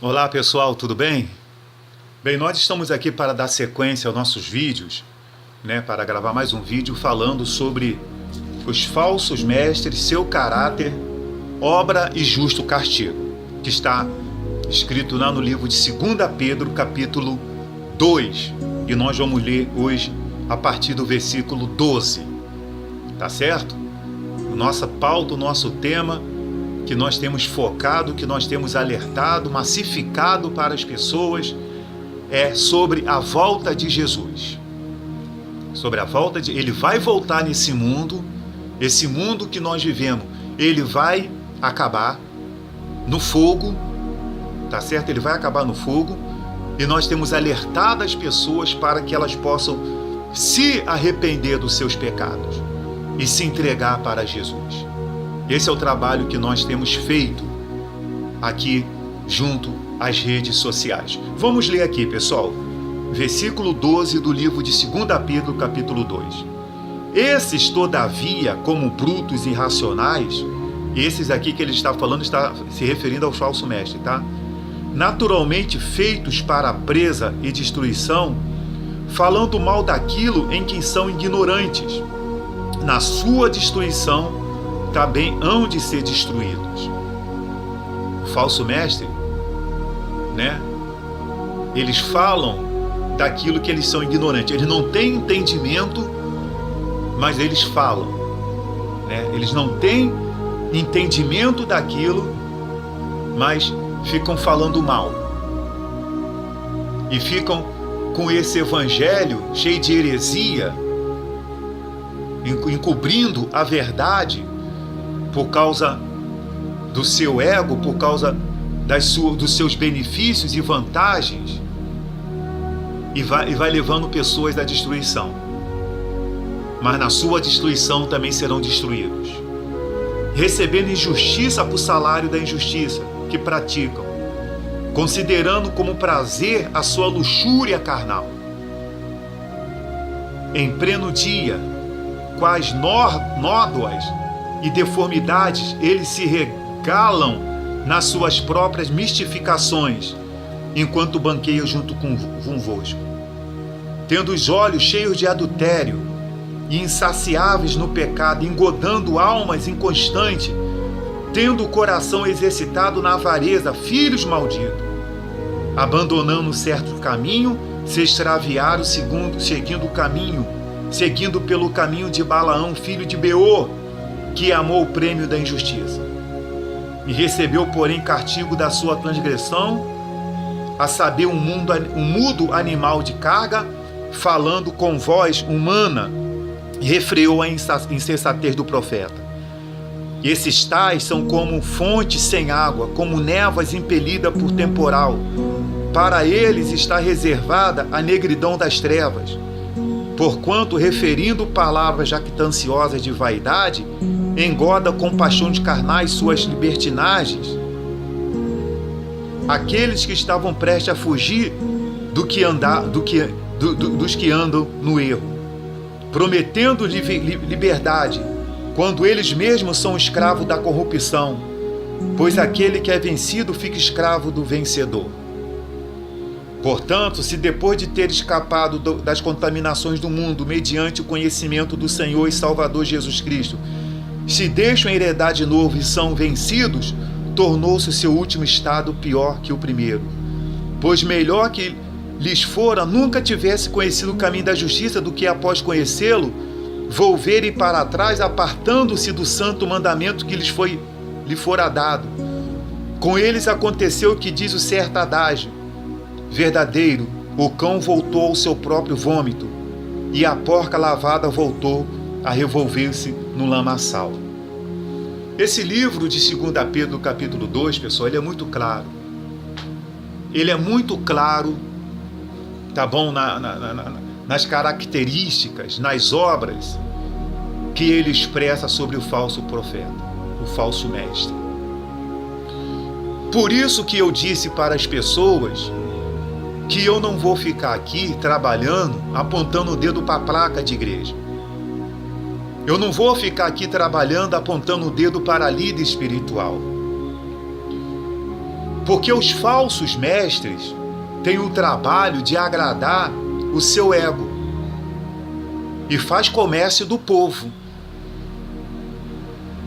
Olá pessoal, tudo bem? Bem, nós estamos aqui para dar sequência aos nossos vídeos, para gravar mais um vídeo falando sobre os falsos mestres, seu caráter, obra e justo castigo, que está escrito lá no livro de 2 Pedro, capítulo 2, e nós vamos ler hoje a partir do versículo 12, tá certo? Nossa pauta, o nosso tema que nós temos focado, que nós temos alertado, massificado para as pessoas, é sobre a volta de Jesus. Sobre a volta de... Ele vai voltar nesse mundo, esse mundo que nós vivemos, ele vai acabar no fogo, tá certo? Ele vai acabar no fogo, e nós temos alertado as pessoas para que elas possam se arrepender dos seus pecados e se entregar para Jesus. Esse é o trabalho que nós temos feito aqui junto às redes sociais. Vamos ler aqui, pessoal, versículo 12 do livro de 2 Pedro, capítulo 2. Esses, todavia, como brutos e irracionais, esses aqui que ele está falando, está se referindo ao falso mestre, tá? Naturalmente feitos para a presa e destruição, falando mal daquilo em quem são ignorantes, na sua destruição também hão de ser destruídos. O falso mestre, eles falam daquilo que eles são ignorantes. Eles não têm entendimento, mas eles falam, Eles não têm entendimento daquilo, mas ficam falando mal. E ficam com esse evangelho cheio de heresia, encobrindo a verdade por causa do seu ego, por causa dos seus benefícios e vantagens, e vai levando pessoas à destruição. Mas na sua destruição também serão destruídos, recebendo injustiça por salário da injustiça que praticam, considerando como prazer a sua luxúria carnal. Em pleno dia, quais nódoas e deformidades, eles se regalam nas suas próprias mistificações, enquanto banqueiam junto convosco, tendo os olhos cheios de adultério e insaciáveis no pecado, engodando almas inconstantes, tendo o coração exercitado na avareza, filhos malditos, abandonando certo caminho, se extraviaram seguindo pelo caminho de Balaão, filho de Beor, que amou o prêmio da injustiça, e recebeu, porém, castigo da sua transgressão, a saber, um mudo animal de carga, falando com voz humana, refreou a insensatez do profeta. Esses tais são como fontes sem água, como névoas impelidas por temporal. Para eles está reservada a negridão das trevas, porquanto, referindo palavras jactanciosas de vaidade, engoda com paixões carnais suas libertinagens. Aqueles que estavam prestes a fugir dos que andam no erro, prometendo liberdade, quando eles mesmos são escravos da corrupção, pois aquele que é vencido fica escravo do vencedor. Portanto, se depois de ter escapado das contaminações do mundo, mediante o conhecimento do Senhor e Salvador Jesus Cristo, se deixam heredar de novo e são vencidos, tornou-se o seu último estado pior que o primeiro. Pois melhor que lhes fora nunca tivesse conhecido o caminho da justiça do que, após conhecê-lo, volverem para trás, apartando-se do santo mandamento que lhe fora dado. Com eles aconteceu o que diz o certo adágio verdadeiro: o cão voltou ao seu próprio vômito, e a porca lavada voltou a revolver-se no lamaçal. Esse livro de 2 Pedro, capítulo 2, pessoal, ele é muito claro. Ele é muito claro, tá bom, nas características, nas obras que ele expressa sobre o falso profeta, o falso mestre. Por isso que eu disse para as pessoas que eu não vou ficar aqui trabalhando, apontando o dedo para a placa de igreja. Eu não vou ficar aqui trabalhando, apontando o dedo para a líder espiritual. Porque os falsos mestres têm o trabalho de agradar o seu ego e faz comércio do povo.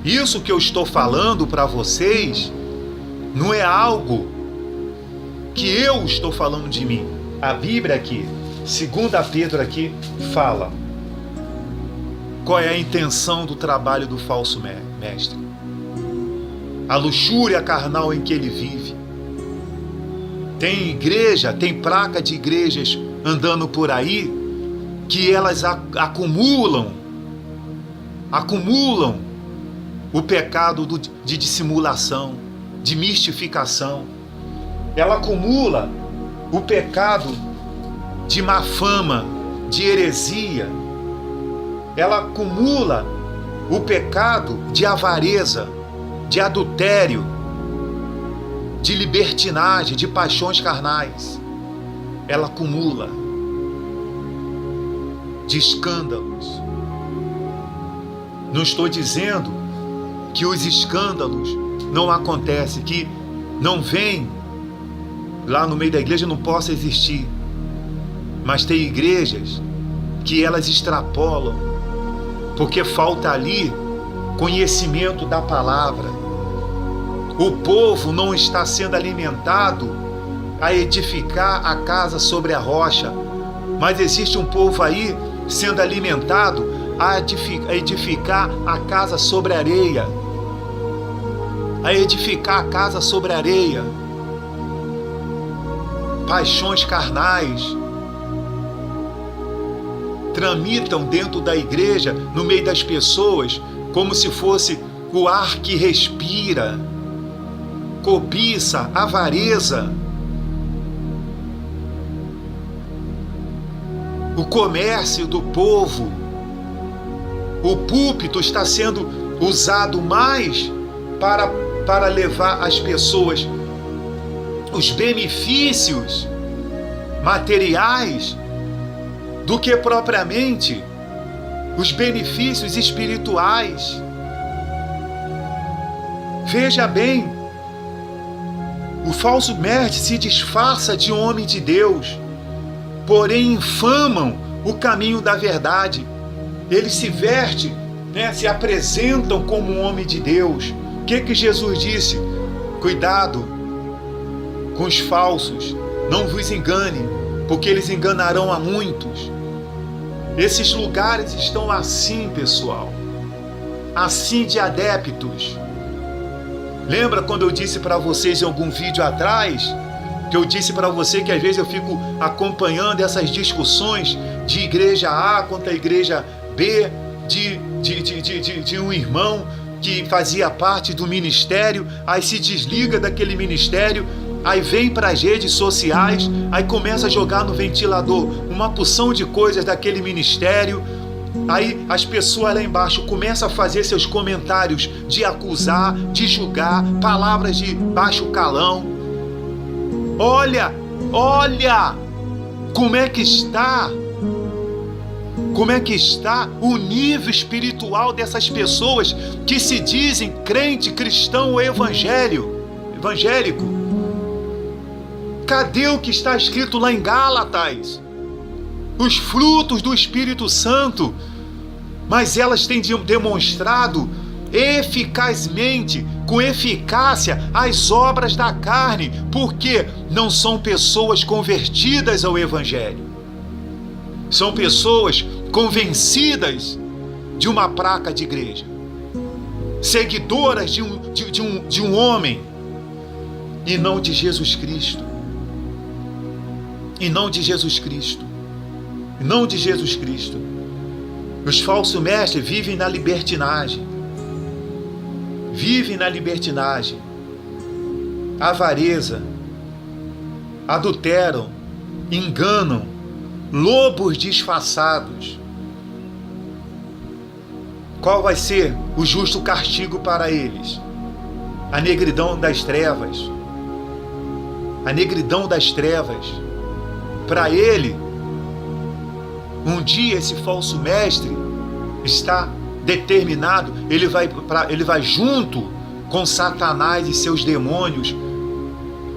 Isso que eu estou falando para vocês não é algo que eu estou falando de mim. A Bíblia aqui, 2 Pedro aqui, fala qual é a intenção do trabalho do falso mestre. A luxúria carnal em que ele vive. Tem igreja, tem placa de igrejas andando por aí que elas acumulam o pecado de dissimulação, de mistificação. Ela acumula o pecado de má fama, de heresia. Ela acumula o pecado de avareza, de adultério, de libertinagem, de paixões carnais. Ela acumula de escândalos. Não estou dizendo que os escândalos não acontecem, que não vem lá no meio da igreja, não possa existir. Mas tem igrejas que elas extrapolam, porque falta ali conhecimento da palavra. O povo não está sendo alimentado a edificar a casa sobre a rocha, mas existe um povo aí sendo alimentado a edificar a casa sobre a areia. A edificar a casa sobre a areia. Paixões carnais tramitam dentro da igreja, no meio das pessoas, como se fosse o ar que respira. Cobiça, avareza. O comércio do povo. O púlpito está sendo usado mais para levar às pessoas os benefícios materiais do que propriamente os benefícios espirituais. Veja bem, o falso mestre se disfarça de homem de Deus, porém infamam o caminho da verdade. Eles se vestem, se apresentam como um homem de Deus. O que Jesus disse? Cuidado com os falsos, não vos engane, porque eles enganarão a muitos. Esses lugares estão assim, pessoal, assim de adeptos. Lembra quando eu disse para vocês em algum vídeo atrás, que eu disse para você que às vezes eu fico acompanhando essas discussões de igreja A contra a igreja B, de um irmão que fazia parte do ministério, aí se desliga daquele ministério, aí vem para as redes sociais, aí começa a jogar no ventilador uma porção de coisas daquele ministério. Aí as pessoas lá embaixo começam a fazer seus comentários de acusar, de julgar, palavras de baixo calão. Olha como é que está o nível espiritual dessas pessoas que se dizem crente, cristão ou evangélico. Cadê o que está escrito lá em Gálatas? Os frutos do Espírito Santo. Mas elas têm demonstrado eficazmente, com eficácia, as obras da carne, porque não são pessoas convertidas ao Evangelho. São pessoas convencidas de uma placa de igreja, seguidoras de um homem, e não de Jesus Cristo. E não de Jesus Cristo. Não de Jesus Cristo. Os falsos mestres vivem na libertinagem. Vivem na libertinagem. Avareza. Adulteram. Enganam. Lobos disfarçados. Qual vai ser o justo castigo para eles? A negridão das trevas. A negridão das trevas. Para ele, um dia esse falso mestre está determinado, ele vai junto com Satanás e seus demônios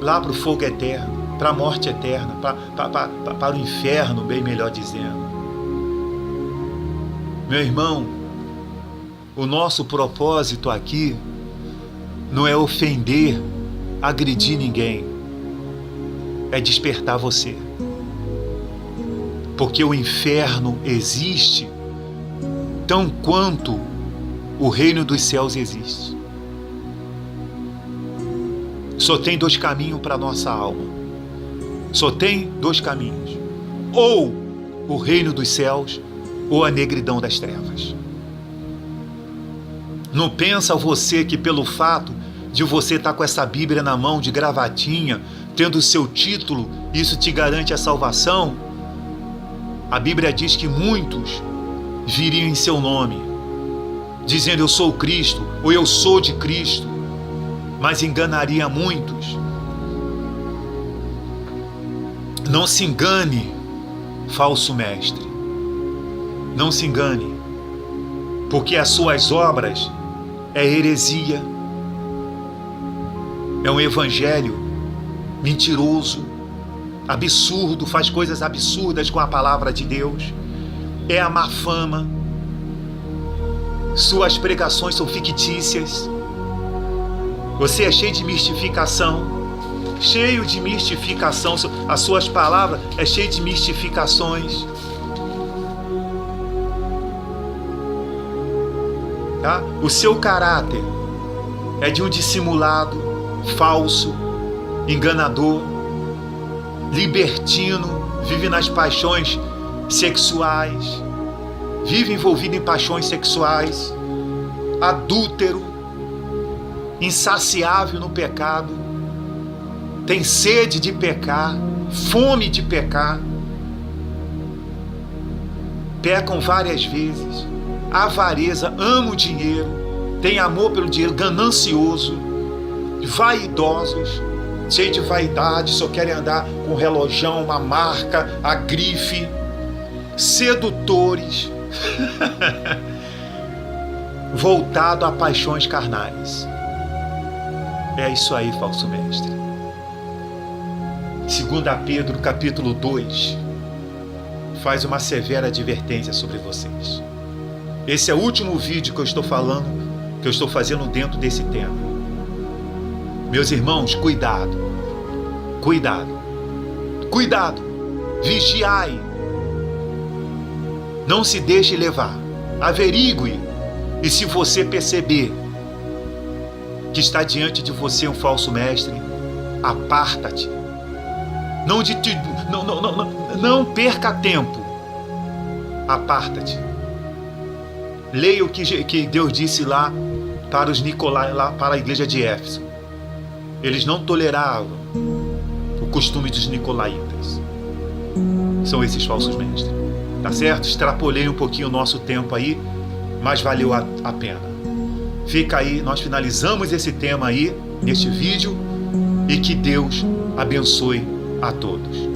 lá para o fogo eterno, para a morte eterna, para o inferno, bem melhor dizendo. Meu irmão, o nosso propósito aqui não é ofender, agredir ninguém, é despertar você. Porque o inferno existe tão quanto o reino dos céus existe. Só tem dois caminhos para a nossa alma. Só tem dois caminhos. Ou o reino dos céus, ou a negridão das trevas. Não pensa você que pelo fato de você estar com essa Bíblia na mão, de gravatinha, tendo o seu título, isso te garante a salvação? A Bíblia diz que muitos viriam em seu nome, dizendo eu sou Cristo, ou eu sou de Cristo, mas enganaria muitos. Não se engane, falso mestre. Não se engane, porque as suas obras é heresia, é um evangelho mentiroso, absurdo, faz coisas absurdas com a palavra de Deus, é a má fama, suas pregações são fictícias, você é cheio de mistificação, as suas palavras é cheio de mistificações. Tá? O seu caráter é de um dissimulado, falso, enganador, libertino, vive nas paixões sexuais, vive envolvido em paixões sexuais, adúltero, insaciável no pecado, tem sede de pecar, fome de pecar, pecam várias vezes, avareza, ama o dinheiro, tem amor pelo dinheiro, ganancioso, vaidosos, cheio de vaidade, só querem andar com um relojão, uma marca, a grife, sedutores, voltado a paixões carnais. É isso aí, falso mestre. 2 Pedro capítulo 2 faz uma severa advertência sobre vocês. Esse é o último vídeo que eu estou falando, que eu estou fazendo dentro desse tema. Meus irmãos, cuidado, vigiai, não se deixe levar, averigue, e se você perceber que está diante de você um falso mestre, aparta-te, não perca tempo, aparta-te. Leia o que Deus disse lá para os Nicolai, lá para a igreja de Éfeso. Eles não toleravam o costume dos nicolaítas. São esses falsos mestres. Tá certo? Extrapolei um pouquinho o nosso tempo aí, mas valeu a pena. Fica aí, nós finalizamos esse tema aí, neste vídeo, e que Deus abençoe a todos.